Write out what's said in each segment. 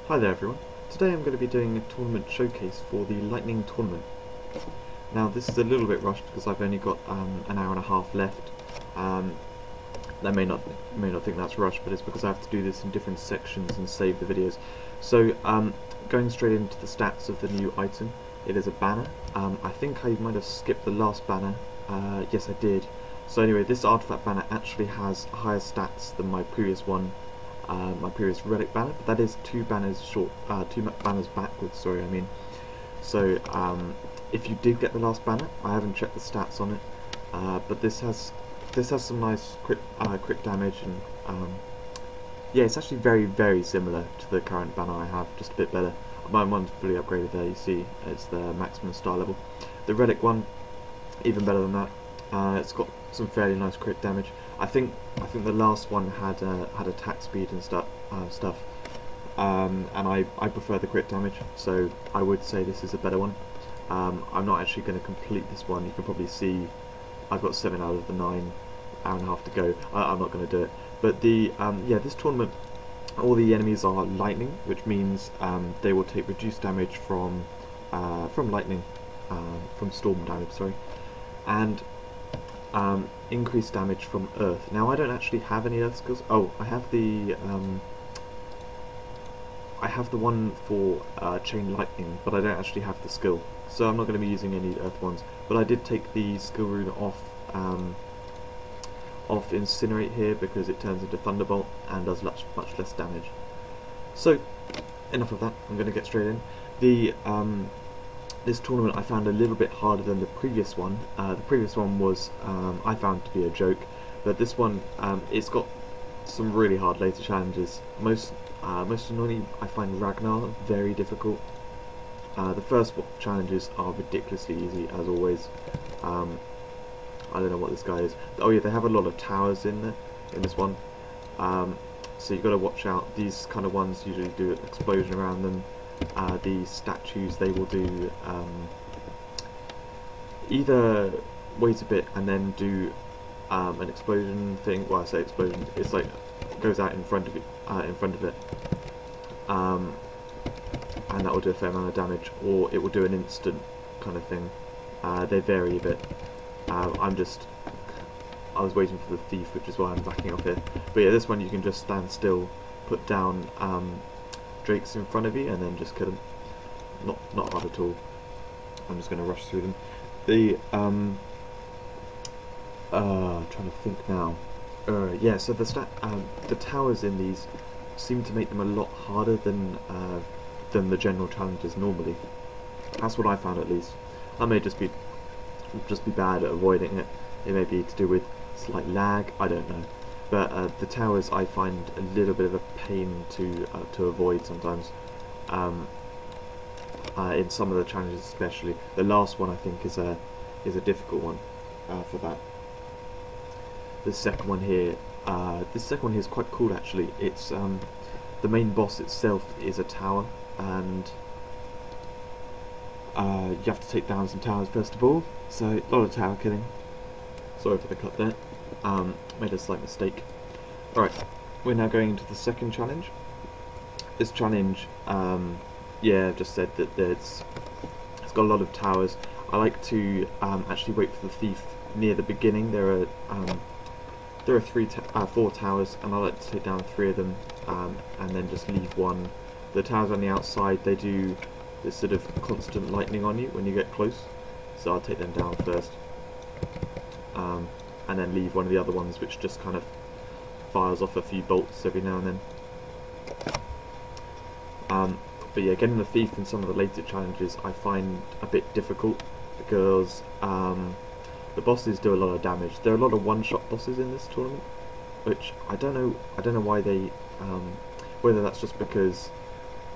Hi there everyone. Today I'm going to be doing a tournament showcase for the Lightning Tournament. Now this is a little bit rushed because I've only got an hour and a half left. They may not think that's rushed, but it's because I have to do this in different sections and save the videos. So going straight into the stats of the new item, it is a banner. I think I might have skipped the last banner. Yes I did. So anyway, this artifact banner actually has higher stats than my previous one. My previous relic banner, but that is two banners backwards. Sorry, I mean. So if you did get the last banner, I haven't checked the stats on it, but this has some nice crit damage, and yeah, it's actually very similar to the current banner I have, just a bit better. My one's fully upgraded there. You see, it's the maximum star level. The relic one, even better than that. It's got some fairly nice crit damage. I think the last one had attack speed and stuff, and I prefer the crit damage, so I would say this is a better one. I'm not actually going to complete this one. You can probably see I've got 7 out of the 9, hour and a half to go. I'm not going to do it. But the yeah, this tournament, all the enemies are lightning, which means they will take reduced damage from lightning, from storm damage. Sorry, and increased damage from earth. Now I don't actually have any earth skills. Oh, I have the one for chain lightning, but I don't actually have the skill, so I'm not going to be using any earth ones. But I did take the skill rune off incinerate here because it turns into thunderbolt and does much less damage. So enough of that. I'm going to get straight in. The this tournament I found a little bit harder than the previous one. The previous one was I found to be a joke, but this one it's got some really hard later challenges. Most annoyingly, I find Ragnar very difficult. The first challenges are ridiculously easy as always. I don't know what this guy is. Oh yeah, they have a lot of towers in this one. So you've got to watch out. These kind of ones usually do an explosion around them. The statues, they will do either wait a bit and then do an explosion thing. Well, I say explosion, it's like it goes out in front of it, and that will do a fair amount of damage, or it will do an instant kind of thing. They vary a bit. I was waiting for the thief, which is why I'm backing off here. But yeah, this one you can just stand still, put down drakes in front of you, and then just kill them. Not hard at all. I'm just going to rush through them. The trying to think now. Yeah, so the towers in these seem to make them a lot harder than the general challenges normally. That's what I found, at least. I may just be bad at avoiding it. It may be to do with slight lag. I don't know. But the towers I find a little bit of a pain to avoid sometimes. In some of the challenges, especially the last one, I think is a difficult one for that. The second one here, is quite cool actually. It's the main boss itself is a tower, and you have to take down some towers first of all. So a lot of tower killing. Sorry for the cut there. Made a slight mistake. Alright, we're now going into the second challenge. This challenge, yeah, I've just said that it's got a lot of towers. I like to actually wait for the thief near the beginning. There are 4 towers, and I like to take down 3 of them, and then just leave one. The towers on the outside, they do this sort of constant lightning on you when you get close, so I'll take them down first, and then leave one of the other ones which just kind of fires off a few bolts every now and then. But yeah, getting the thief in some of the later challenges I find a bit difficult because the bosses do a lot of damage. There are a lot of one-shot bosses in this tournament, which I don't know why they, whether that's just because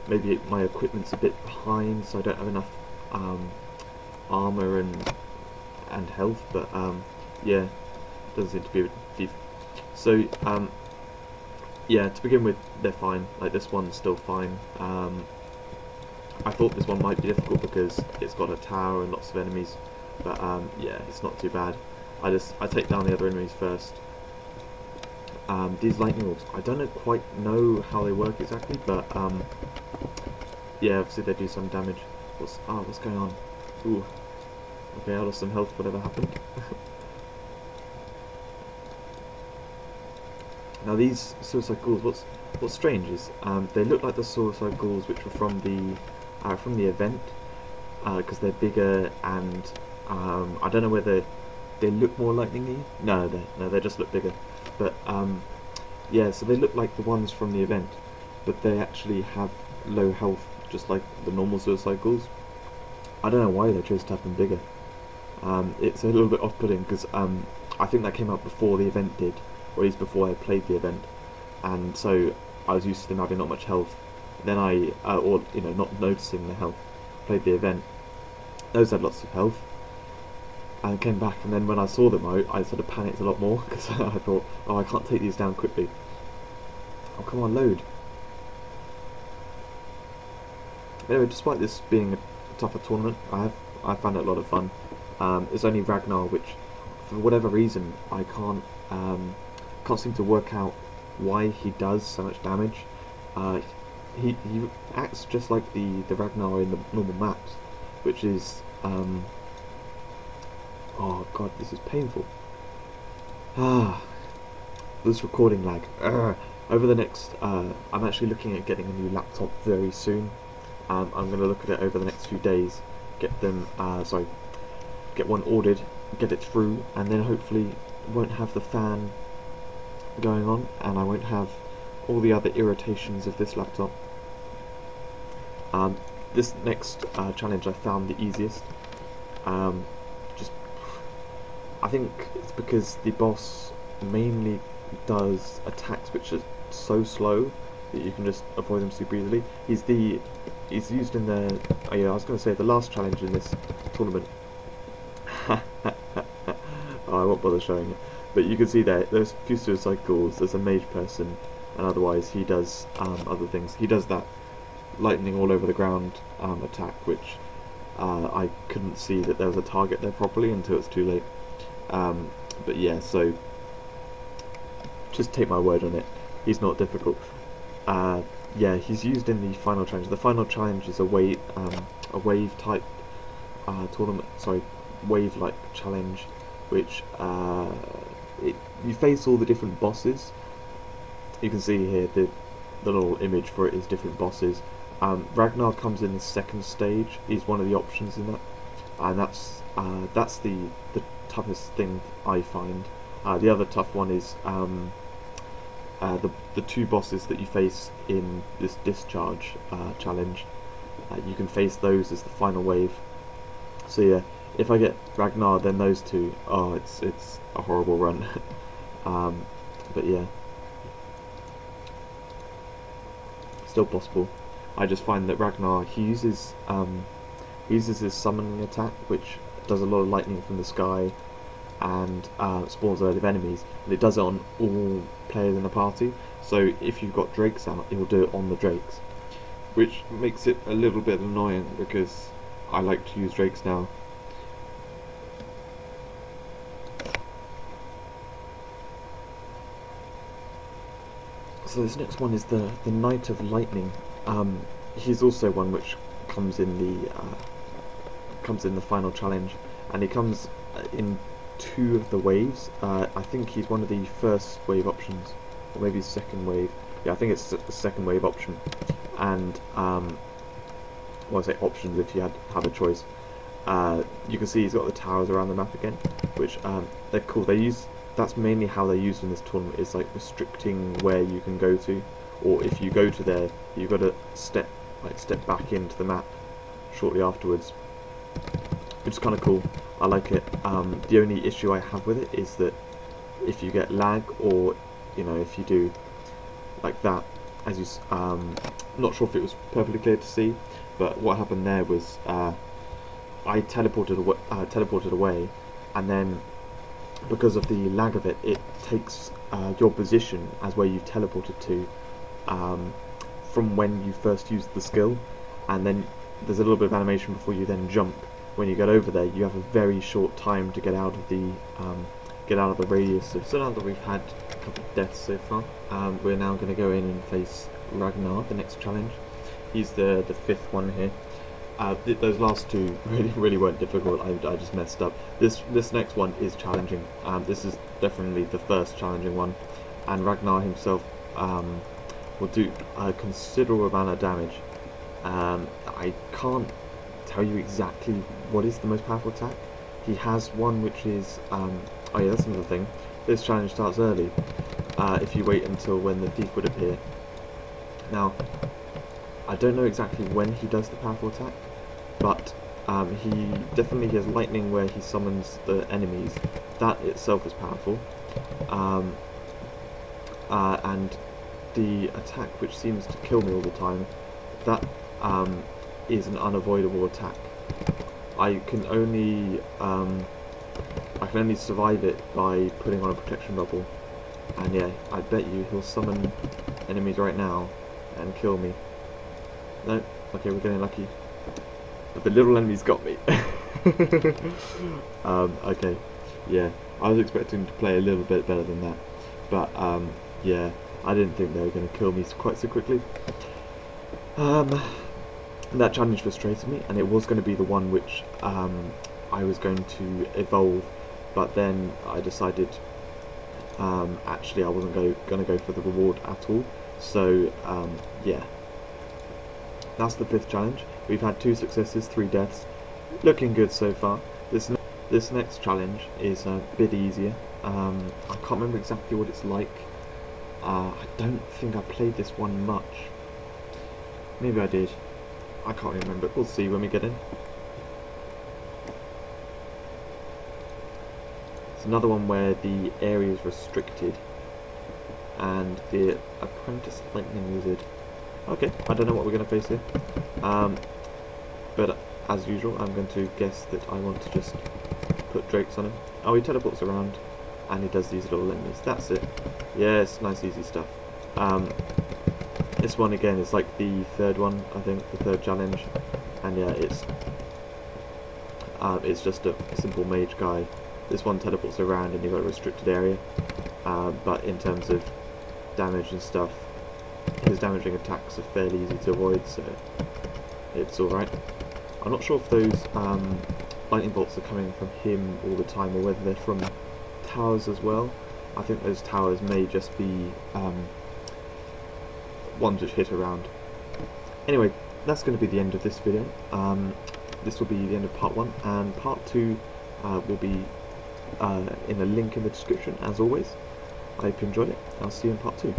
maybe my equipment's a bit behind, so I don't have enough armor and health. But yeah, doesn't seem to be a thief. So yeah, to begin with, they're fine. Like this one's still fine. I thought this one might be difficult because it's got a tower and lots of enemies, but yeah, it's not too bad. I take down the other enemies first, these lightning orbs. I don't quite know how they work exactly, but yeah, obviously they do some damage. What's going on? Ooh, okay, I lost some health. Whatever happened? Now these suicide ghouls. What's strange is they look like the suicide ghouls which were from the event, because they're bigger and I don't know whether they look more lightningy. No, they just look bigger. But yeah, so they look like the ones from the event, but they actually have low health, just like the normal suicide ghouls. I don't know why they chose to have them bigger. It's a little bit off-putting because I think that came out before the event did, or at least before I played the event, and so I was used to them having not much health. Then or not noticing the health. Played the event. Those had lots of health. And came back, and then when I saw them, I sort of panicked a lot more because I thought, oh, I can't take these down quickly. Oh, come on, load. Anyway, despite this being a tougher tournament, I found it a lot of fun. It's only Ragnar, which, for whatever reason, I can't seem to work out why he does so much damage. He acts just like the Ragnar in the normal maps, which is oh god, this is painful. This recording lag. Over the next, I'm actually looking at getting a new laptop very soon. I'm going to look at it over the next few days, get one ordered, get it through, and then hopefully won't have the fan going on, and I won't have all the other irritations of this laptop. This next challenge I found the easiest. I think it's because the boss mainly does attacks which are so slow that you can just avoid them super easily. He's used in the I was going to say the last challenge in this tournament. Oh, I won't bother showing it, but you can see there's a few suicide ghouls. There's a mage person, and otherwise he does other things. He does that lightning all over the ground attack, which I couldn't see that there was a target there properly until it's too late. But yeah, so just take my word on it, he's not difficult. Yeah, he's used in the final challenge. The final challenge is a wave type tournament, sorry, wave-like challenge, which you face all the different bosses. You can see here the little image for it is different bosses. Ragnar comes in the second stage. He's one of the options in that, and that's the toughest thing I find. The other tough one is the two bosses that you face in this discharge challenge. You can face those as the final wave. So yeah, if I get Ragnar, then those two. Oh, it's a horrible run. But yeah, still possible. I just find that Ragnar, he uses his summoning attack, which does a lot of lightning from the sky and spawns a load of enemies, and it does it on all players in the party. So if you've got drakes out, it will do it on the drakes, which makes it a little bit annoying because I like to use drakes now. So this next one is the Knight of Lightning. He's also one which comes in the final challenge, and he comes in two of the waves. I think he's one of the first wave options, or maybe second wave. Yeah, I think it's the second wave option. And well, I say options if you have a choice. You can see he's got the towers around the map again, which they're cool. That's mainly how they're used in this tournament, is like restricting where you can go to, or if you go to there, you've got to step back into the map shortly afterwards, which is kind of cool. I like it. The only issue I have with it is that if you get lag, or if you do like that, as you not sure if it was perfectly clear to see, but what happened there was I teleported away, and then because of the lag of it, it takes your position as where you teleported to from when you first used the skill, and then there's a little bit of animation before you then jump. When you get over there, you have a very short time to get out of get out of the radius. So now that we've had a couple of deaths so far, we're now going to go in and face Ragnar, the next challenge. He's the fifth one here. Those last two really weren't difficult. I just messed up. This next one is challenging. This is definitely the first challenging one, and Ragnar himself will do a considerable amount of damage. I can't tell you exactly what is the most powerful attack. He has one which is oh yeah, that's another thing. This challenge starts early. If you wait until when the thief would appear. Now, I don't know exactly when he does the powerful attack, but he definitely has lightning where he summons the enemies. That itself is powerful. And the attack which seems to kill me all the time, that is an unavoidable attack. I can only survive it by putting on a protection bubble. And yeah, I bet you he'll summon enemies right now and kill me. No, okay, we're getting lucky. But the little enemy's got me. Okay, yeah, I was expecting to play a little bit better than that. But yeah, I didn't think they were going to kill me quite so quickly. That challenge frustrated me, and it was going to be the one which I was going to evolve, but then I decided actually I wasn't going to go for the reward at all. So yeah, that's the fifth challenge. We've had 2 successes, 3 deaths, looking good so far. This next challenge is a bit easier. I can't remember exactly what it's like. I don't think I played this one much. Maybe I did. I can't remember. We'll see when we get in. It's another one where the area is restricted, and the apprentice lightning wizard. Okay, I don't know what we're going to face here. But as usual, I'm going to guess that I want to just put drakes on him. Oh, he teleports around, and he does these little enemies. That's it. Yes, nice easy stuff. This one again is like the third one, I think, the third challenge, and yeah, it's just a simple mage guy. This one teleports around and you've got a restricted area, but in terms of damage and stuff, his damaging attacks are fairly easy to avoid, so it's alright. I'm not sure if those lightning bolts are coming from him all the time or whether they're from towers as well. I think those towers may just be ones which hit around. Anyway, that's going to be the end of this video. This will be the end of part 1, and part 2 will be in a link in the description as always. I hope you enjoyed it. I'll see you in part 2.